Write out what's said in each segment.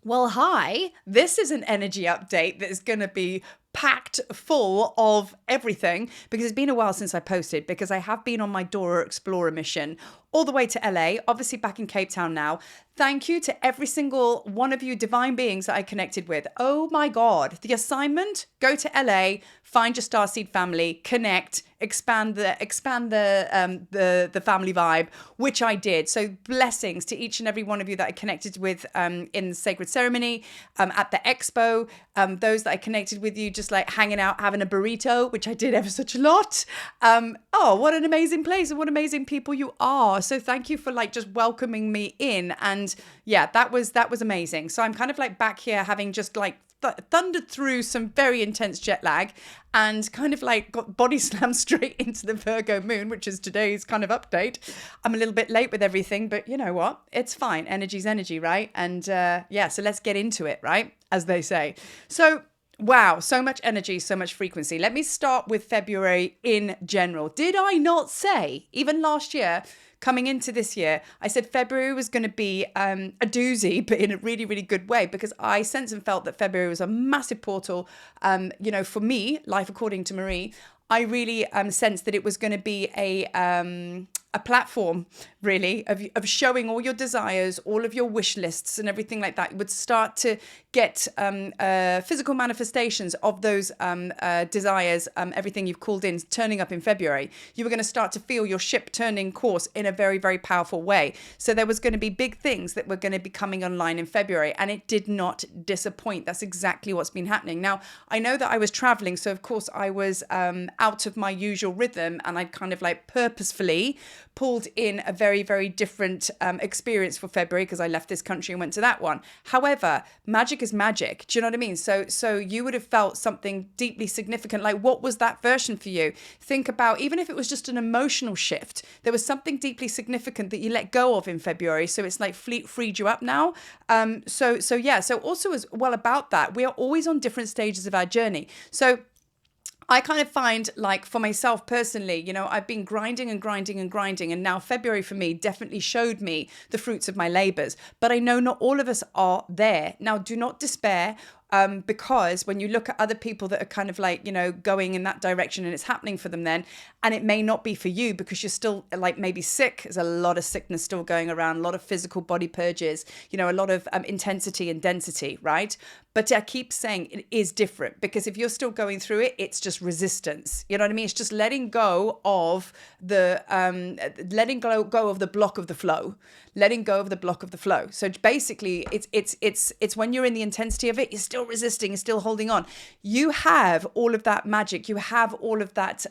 Well, hi, this is an energy update that is going to be packed full of everything because it's been a while since I posted because I have been on my Dora Explorer mission all the way to LA, obviously back in Cape Town now. Thank you to every single one of you divine beings that I connected with. Oh my God, the assignment, go to LA, find your starseed family, connect, expand the family vibe, which I did. So blessings to each and every one of you that I connected with in the sacred ceremony, at the expo, those that I connected with you just like hanging out, having a burrito, which I did ever such a lot. Oh, what an amazing place and what amazing people you are. So thank you for like just welcoming me in. And yeah, that was amazing. So I'm kind of like back here having just like thundered through some very intense jet lag and kind of like got body slammed straight into the Virgo moon, which is today's kind of update. I'm a little bit late with everything, but you know what? It's fine. Energy's energy, right? And yeah, so let's get into it, right? As they say. So wow, so much energy, so much frequency. Let me start with February in general. Did I not say, even last year, coming into this year, I said February was going to be a doozy, but in a really, really good way, because I sensed and felt that February was a massive portal. For me, life according to Marie, I really sensed that it was going to be a platform, really, of showing all your desires, all of your wish lists and everything like that. You would start to get physical manifestations of those desires, everything you've called in, turning up in February. You were going to start to feel your ship turning course in a very, very powerful way. So there was going to be big things that were going to be coming online in February, and it did not disappoint. That's exactly what's been happening. Now, I know that I was traveling, so of course I was out of my usual rhythm, and I'd kind of like purposefully pulled in a very, very different experience for February because I left this country and went to that one. However, magic is magic. Do you know what I mean? So you would have felt something deeply significant. Like, what was that version for you? Think about, even if it was just an emotional shift, there was something deeply significant that you let go of in February. So it's like freed you up now. So also as well about that, we are always on different stages of our journey. So I kind of find, like, for myself personally, you know, I've been grinding and grinding and grinding. And now February for me definitely showed me the fruits of my labors. But I know not all of us are there. Now, do not despair. Because when you look at other people that are kind of like, you know, going in that direction and it's happening for them then, and it may not be for you because you're still like maybe sick. There's a lot of sickness still going around, a lot of physical body purges, you know, a lot of intensity and density, right? But I keep saying it is different because if you're still going through it, it's just resistance. You know what I mean? It's just letting go of the go of the block of the flow, letting go of the block of the flow. So basically, it's when you're in the intensity of it, you're still resisting, you're still holding on. You have all of that magic. You have all of that,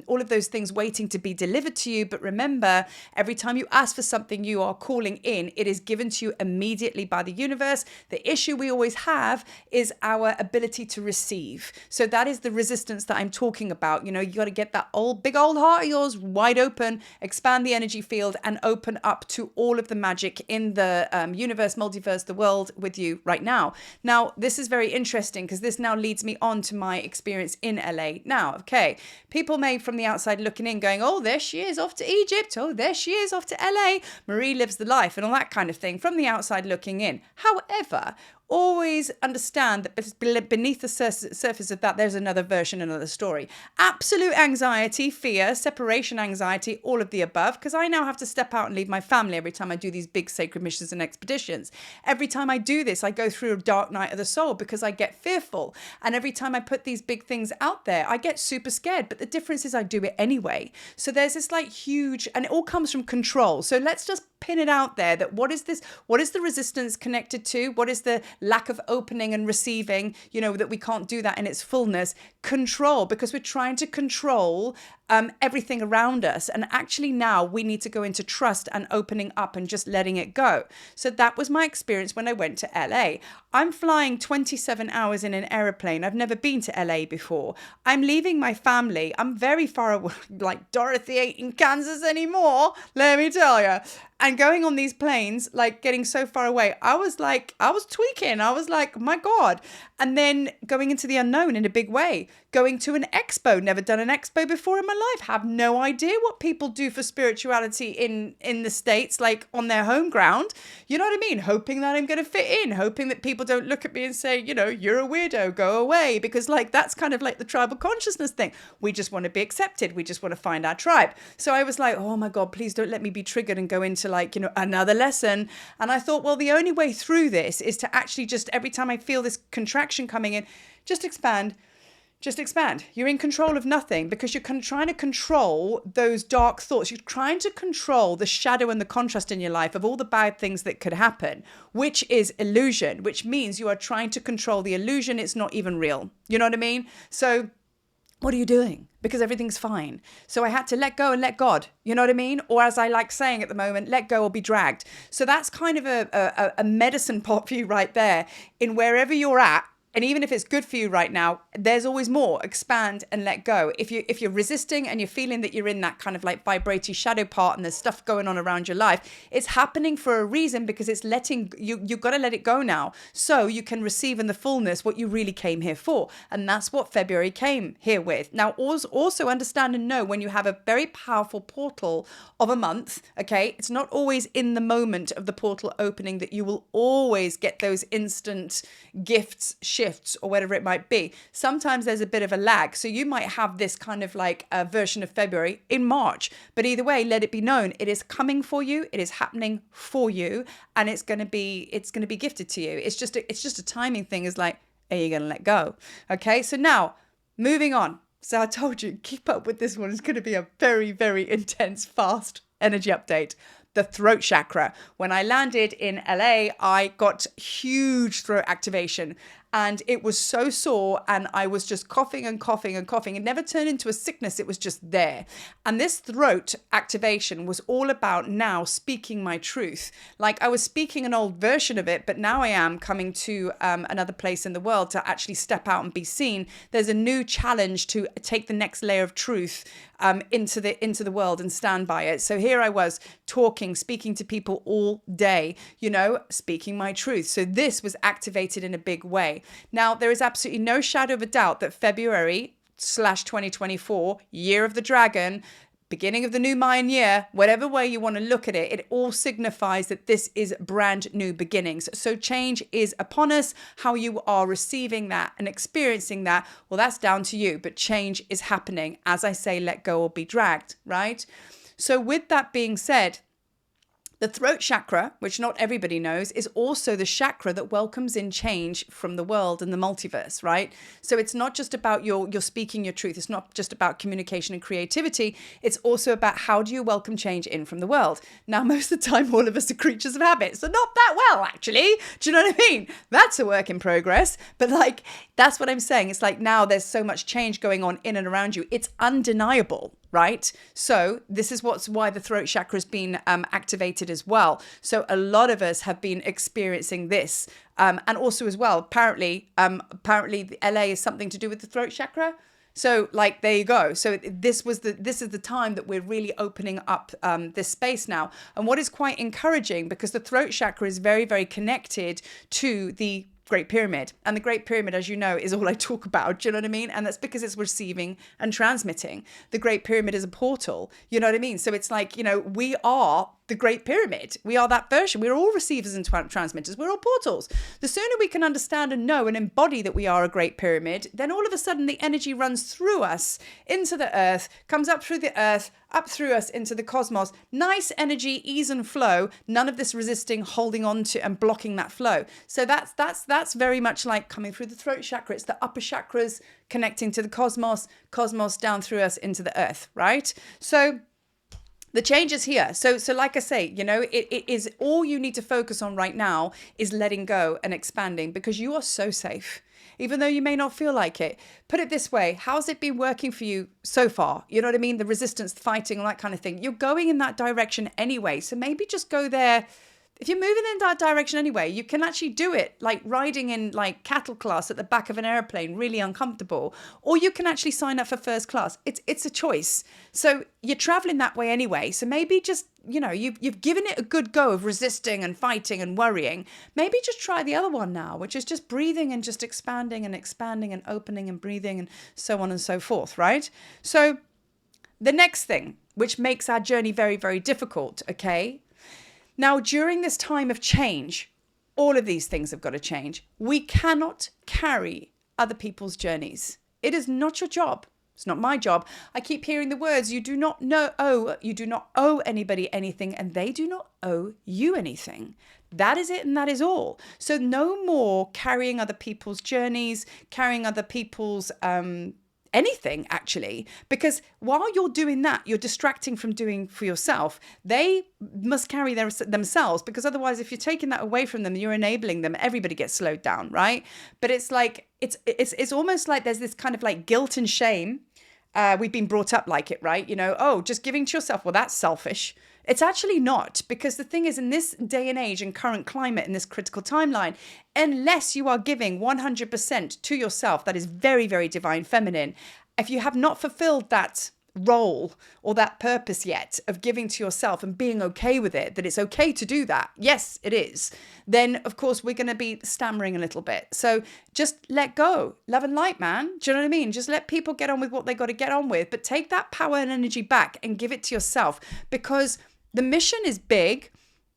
all of those things waiting to be delivered to you. But remember, every time you ask for something, you are calling in. It is given to you immediately by the universe. The issue we always have is our ability to receive. So that is the resistance that I'm talking about. You know, you got to get that big old heart of yours wide open, expand the energy field, and open up to all of the magic in the universe, multiverse, the world with you right now. Now, this is very interesting because this now leads me on to my experience in LA. Now, okay, people may from the outside looking in going, oh, there she is off to Egypt. Oh, there she is off to LA. Marie lives the life and all that kind of thing from the outside looking in. However, always understand that beneath the surface of that, there's another version, another story. Absolute anxiety, fear, separation anxiety, all of the above, because I now have to step out and leave my family every time I do these big sacred missions and expeditions. Every time I do this, I go through a dark night of the soul because I get fearful. And every time I put these big things out there, I get super scared. But the difference is I do it anyway. So there's this like huge, and it all comes from control. So let's just pin it out there that what is this? What is the resistance connected to? What is the lack of opening and receiving, you know, that we can't do that in its fullness? Control, because we're trying to control everything around us. And actually now we need to go into trust and opening up and just letting it go. So that was my experience when I went to LA. I'm flying 27 hours in an aeroplane. I've never been to LA before. I'm leaving my family. I'm very far away, like Dorothy ain't in Kansas anymore, let me tell you. And going on these planes, like getting so far away, I was tweaking. I was like, my God. And then going into the unknown in a big way, going to an expo, never done an expo before in my life, have no idea what people do for spirituality in the States, like on their home ground. You know what I mean? Hoping that I'm going to fit in, hoping that people don't look at me and say, you're a weirdo, go away. Because like, that's kind of like the tribal consciousness thing. We just want to be accepted. We just want to find our tribe. So I was like, oh my God, please don't let me be triggered and go into like, another lesson. And I thought, well, the only way through this is to actually just, every time I feel this contraction coming in, just expand. Just expand. You're in control of nothing because you're trying to control those dark thoughts. You're trying to control the shadow and the contrast in your life of all the bad things that could happen, which is illusion, which means you are trying to control the illusion. It's not even real. You know what I mean? So what are you doing? Because everything's fine. So I had to let go and let God, you know what I mean? Or as I like saying at the moment, let go or be dragged. So that's kind of a medicine pot for you right there in wherever you're at. And even if it's good for you right now, there's always more. Expand and let go. If you're resisting and you're feeling that you're in that kind of like vibrating shadow part and there's stuff going on around your life, it's happening for a reason because it's letting you've got to let it go now so you can receive in the fullness what you really came here for. And that's what February came here with. Now, also understand and know when you have a very powerful portal of a month, okay, it's not always in the moment of the portal opening that you will always get those instant gifts, shifts, or whatever it might be. Sometimes there's a bit of a lag. So you might have this kind of like a version of February in March. But either way, let it be known it is coming for you. It is happening for you. And it's going to be gifted to you. It's just a timing thing. Is like, are you going to let go? Okay. So now moving on. So I told you, keep up with this one. It's going to be a very, very intense, fast energy update. The throat chakra. When I landed in LA, I got huge throat activation and it was so sore and I was just coughing and coughing and coughing. It never turned into a sickness. It was just there. And this throat activation was all about now speaking my truth. Like I was speaking an old version of it, but now I am coming to another place in the world to actually step out and be seen. There's a new challenge to take the next layer of truth into the world and stand by it. So here I was talking, speaking to people all day, speaking my truth. So this was activated in a big way. Now, there is absolutely no shadow of a doubt that February/2024, year of the dragon, beginning of the new Mayan year, whatever way you want to look at it, it all signifies that this is brand new beginnings. So change is upon us. How you are receiving that and experiencing that, well, that's down to you. But change is happening. As I say, let go or be dragged, right? So with that being said, the throat chakra, which not everybody knows, is also the chakra that welcomes in change from the world and the multiverse, right? So it's not just about your speaking your truth. It's not just about communication and creativity. It's also about how do you welcome change in from the world. Now, most of the time, all of us are creatures of habit. So not that well, actually. Do you know what I mean? That's a work in progress. But like, that's what I'm saying. It's like now there's so much change going on in and around you. It's undeniable. Right? So this is why the throat chakra has been activated as well. So a lot of us have been experiencing this. And also as well, apparently the LA is something to do with the throat chakra. So like, there you go. So this is the time that we're really opening up this space now. And what is quite encouraging, because the throat chakra is very, very connected to the Great Pyramid. And the Great Pyramid, as you know, is all I talk about. Do you know what I mean? And that's because it's receiving and transmitting. The Great Pyramid is a portal. You know what I mean? So it's like, we are the Great Pyramid. We are that version. We're all receivers and transmitters. We're all portals. The sooner we can understand and know and embody that we are a Great Pyramid, then all of a sudden the energy runs through us into the earth, comes up through the earth, up through us into the cosmos. Nice energy, ease and flow. None of this resisting, holding on to and blocking that flow. So that's very much like coming through the throat chakra. It's the upper chakras connecting to the cosmos down through us into the earth, right? So the change is here. So like I say, it is all you need to focus on right now is letting go and expanding, because you are so safe, even though you may not feel like it. Put it this way, how's it been working for you so far? You know what I mean? The resistance, the fighting, all that kind of thing. You're going in that direction anyway. So maybe just go there if you're moving in that direction anyway, you can actually do it like riding in like cattle class at the back of an airplane, really uncomfortable, or you can actually sign up for first class. It's a choice. So you're traveling that way anyway. So maybe just, you've given it a good go of resisting and fighting and worrying. Maybe just try the other one now, which is just breathing and just expanding and opening and breathing and so on and so forth, right? So the next thing, which makes our journey very, very difficult, okay? Now, during this time of change, all of these things have got to change. We cannot carry other people's journeys. It is not your job. It's not my job. I keep hearing the words, you do not owe anybody anything, and they do not owe you anything. That is it, and that is all. So no more carrying other people's journeys, carrying other people's anything, actually, because while you're doing that, you're distracting from doing for yourself. They must carry themselves, because otherwise, if you're taking that away from them, you're enabling them. Everybody gets slowed down, right? But it's like it's almost like there's this kind of like guilt and shame. We've been brought up like it, right? Just giving to yourself. Well, that's selfish. It's actually not, because the thing is, in this day and age and current climate, in this critical timeline, unless you are giving 100% to yourself, that is very, very divine feminine. If you have not fulfilled that role or that purpose yet of giving to yourself and being okay with it, that it's okay to do that. Yes, it is. Then, of course, we're going to be stammering a little bit. So just let go. Love and light, man. Do you know what I mean? Just let people get on with what they got to get on with, but take that power and energy back and give it to yourself, because the mission is big.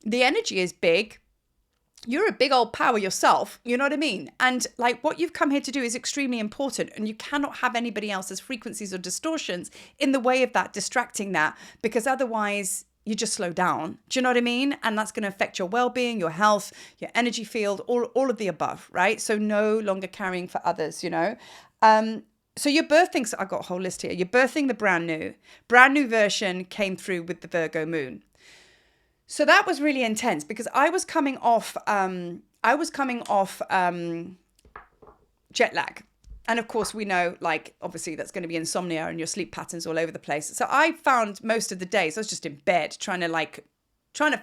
The energy is big. You're a big old power yourself, you know what I mean? And like what you've come here to do is extremely important, and you cannot have anybody else's frequencies or distortions in the way of that, distracting that, because otherwise you just slow down. Do you know what I mean? And that's going to affect your well-being, your health, your energy field, all of the above, right? So no longer carrying for others, So you're birthing, I got a whole list here. You're birthing the brand new version came through with the Virgo moon. So that was really intense, because I was coming off jet lag. And of course, we know, like, obviously that's going to be insomnia and your sleep patterns all over the place. So I found most of the days I was just in bed trying to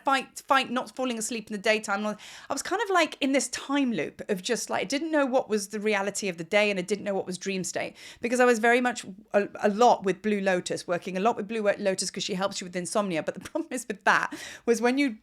fight not falling asleep in the daytime. I was kind of like in this time loop of just like, I didn't know what was the reality of the day, and I didn't know what was dream state, because I was very much a lot with Blue Lotus, working a lot with Blue Lotus, because she helps you with insomnia. But the problem is with that was when you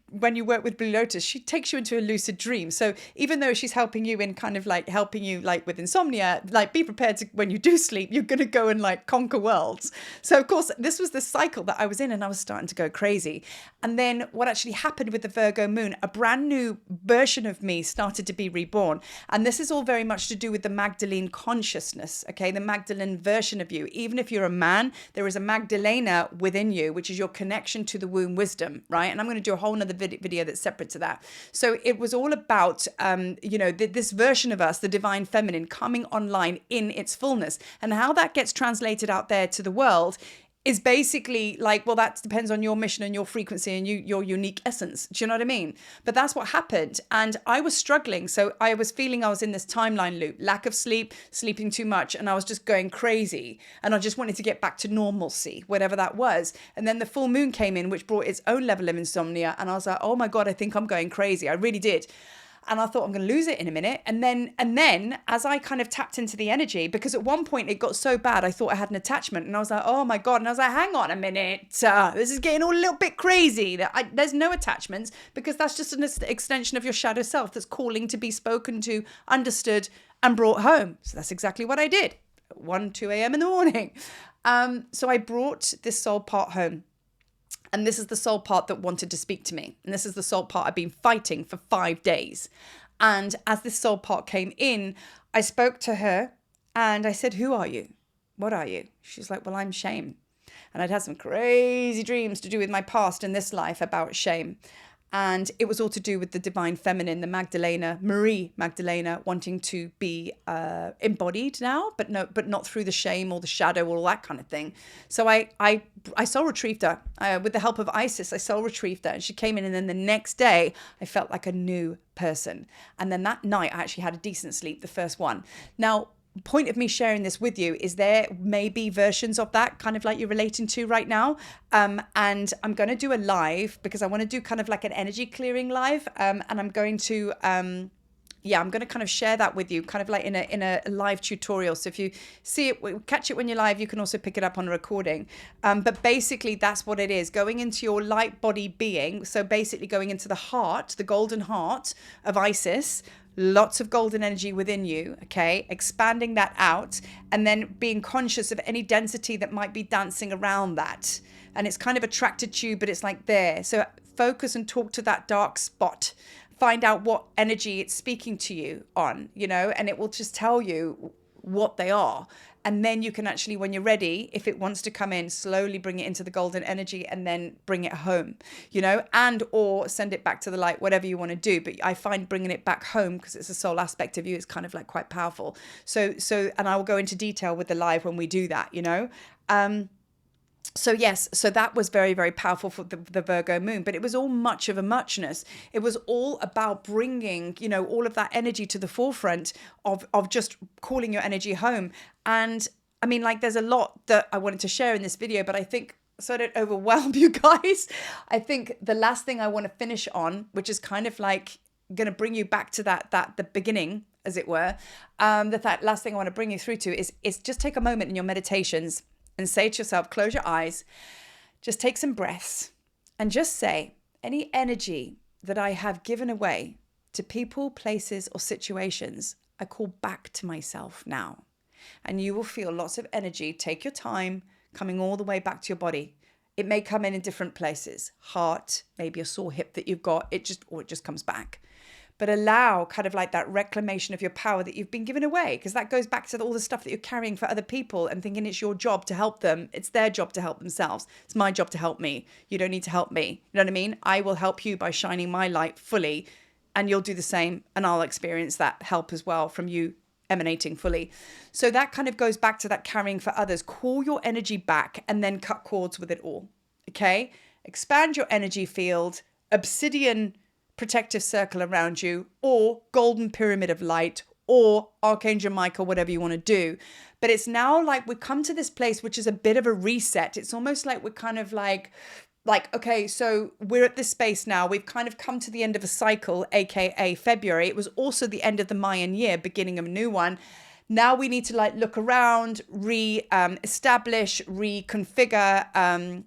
work with Blue Lotus, she takes you into a lucid dream. So even though she's helping you in kind of like helping you like with insomnia, like be prepared to, when you do sleep, you're going to go and like conquer worlds. So of course, this was the cycle that I was in, and I was starting to go crazy. And then what actually happened with the Virgo moon, a brand new version of me started to be reborn. And this is all very much to do with the Magdalene consciousness, okay? The Magdalene version of you. Even if you're a man, there is a Magdalena within you, which is your connection to the womb wisdom, right? And I'm going to do a whole nother video that's separate to that. So it was all about, this version of us, the divine feminine, coming online in its fullness. And how that gets translated out there to the world is basically like, well, that depends on your mission and your frequency and your unique essence. Do you know what I mean? But that's what happened. And I was struggling. So I was feeling I was in this timeline loop, lack of sleep, sleeping too much. And I was just going crazy. And I just wanted to get back to normalcy, whatever that was. And then the full moon came in, which brought its own level of insomnia. And I was like, oh my God, I think I'm going crazy. I really did. And I thought, I'm going to lose it in a minute. And then as I kind of tapped into the energy, because at one point it got so bad, I thought I had an attachment, and I was like, oh my God. And I was like, hang on a minute. This is getting all a little bit crazy. There's no attachments, because that's just an extension of your shadow self that's calling to be spoken to, understood, and brought home. So that's exactly what I did. 2 a.m. in the morning. So I brought this soul part home. And this is the soul part that wanted to speak to me. And this is the soul part I've been fighting for 5 days. And as this soul part came in, I spoke to her and I said, who are you? What are you? She's like, well, I'm shame. And I'd had some crazy dreams to do with my past in this life about shame. And it was all to do with the divine feminine, the Magdalena, Marie Magdalena, wanting to be embodied now, but not through the shame or the shadow or all that kind of thing. So I soul retrieved her with the help of Isis. I soul retrieved her, and she came in. And then the next day, I felt like a new person. And then that night, I actually had a decent sleep, the first one. Now, point of me sharing this with you is there may be versions of that kind of like you're relating to right now. And I'm going to do a live because I want to do kind of like an energy clearing live. And I'm going to, I'm going to kind of share that with you kind of like in a live tutorial. So if you see it, catch it when you're live, you can also pick it up on a recording. But basically that's what it is, going into your light body being. So basically going into the heart, the golden heart of Isis, lots of golden energy within you, okay, expanding that out and then being conscious of any density that might be dancing around that. And it's kind of attracted to you, but it's like there. So focus and talk to that dark spot. Find out what energy it's speaking to you on, you know, and it will just tell you what they are. And then you can actually, when you're ready, if it wants to come in, slowly bring it into the golden energy and then bring it home, you know, and or send it back to the light, whatever you want to do. But I find bringing it back home, because it's a soul aspect of you, is kind of like quite powerful. So, and I will go into detail with the live when we do that, you know. So yes, so that was very, very powerful for the Virgo moon, but it was all much of a muchness. It was all about bringing, you know, all of that energy to the forefront of just calling your energy home. And I mean, like, there's a lot that I wanted to share in this video, but I think, so I don't overwhelm you guys, I think the last thing I want to finish on, which is kind of like going to bring you back to the beginning, as it were, that last thing I want to bring you through to is just take a moment in your meditations and say to yourself, close your eyes, just take some breaths and just say, any energy that I have given away to people, places, or situations, I call back to myself now. And you will feel lots of energy. Take your time coming all the way back to your body. It may come in different places, heart, maybe a sore hip that you've got, it just comes back. But allow kind of like that reclamation of your power that you've been given away, because that goes back to all the stuff that you're carrying for other people and thinking it's your job to help them. It's their job to help themselves. It's my job to help me. You don't need to help me. You know what I mean? I will help you by shining my light fully, and you'll do the same, and I'll experience that help as well from you emanating fully. So that kind of goes back to that carrying for others. Call your energy back and then cut cords with it all. Okay? Expand your energy field, obsidian protective circle around you, or golden pyramid of light, or Archangel Michael, whatever you want to do. But it's now like we come to this place, which is a bit of a reset. It's almost like we're kind of like, okay, so we're at this space now. We've kind of come to the end of a cycle, aka February. It was also the end of the Mayan year, beginning of a new one. Now we need to like look around, establish, reconfigure,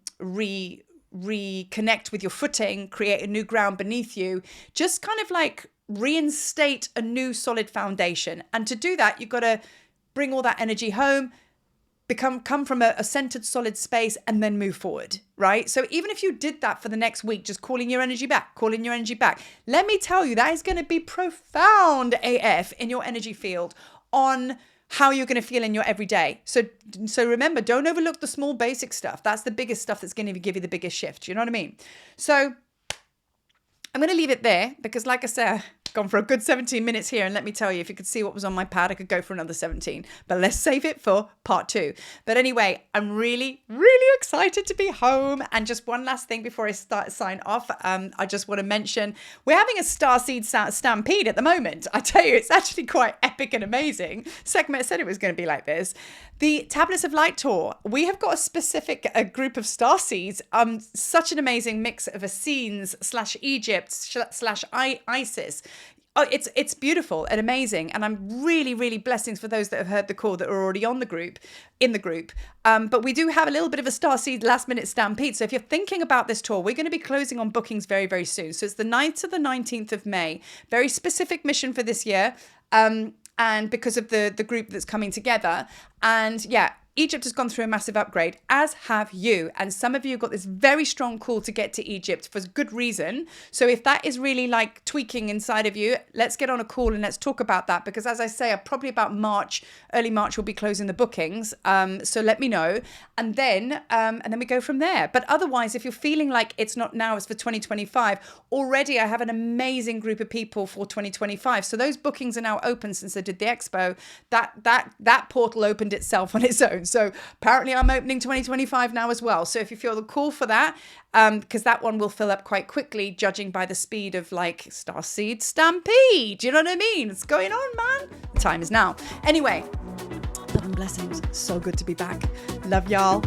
reconnect with your footing, create a new ground beneath you, just kind of like reinstate a new solid foundation. And to do that, you've got to bring all that energy home, come from a centered, solid space, and then move forward, right? So even if you did that for the next week, just calling your energy back, let me tell you, that is going to be profound AF in your energy field on how you're going to feel in your everyday. So remember, don't overlook the small basic stuff. That's the biggest stuff that's going to give you the biggest shift. You know what I mean? So I'm going to leave it there because, like I said, gone for a good 17 minutes here, and let me tell you, if you could see what was on my pad, I could go for another 17, but let's save it for part 2. But anyway, I'm really excited to be home. And just one last thing before I sign off, I just want to mention we're having a starseed stampede at the moment. I tell you, it's actually quite epic and amazing. Sekhmet said it was going to be like this. The Tablets of Light tour, we have got a group of starseeds, such an amazing mix of Essenes / Egypt / Isis. Oh, it's beautiful and amazing. And I'm really blessings for those that have heard the call that are already in the group. But we do have a little bit of a starseed last minute stampede. So if you're thinking about this tour, we're going to be closing on bookings very soon. So it's the 9th to the 19th of May. Very specific mission for this year. And because of the group that's coming together. And yeah, Egypt has gone through a massive upgrade, as have you. And some of you got this very strong call to get to Egypt for good reason. So if that is really like tweaking inside of you, let's get on a call and let's talk about that. Because as I say, probably about early March, we'll be closing the bookings. So let me know. And then we go from there. But otherwise, if you're feeling like it's not now, it's for 2025, already I have an amazing group of people for 2025. So those bookings are now open since I did the expo. That portal opened itself on its own. soon. So apparently I'm opening 2025 now as well. So if you feel the call for that, because that one will fill up quite quickly, judging by the speed of like starseed stampede. Do you know what I mean? It's going on, man. The time is now. Anyway, love and blessings. So good to be back. Love y'all.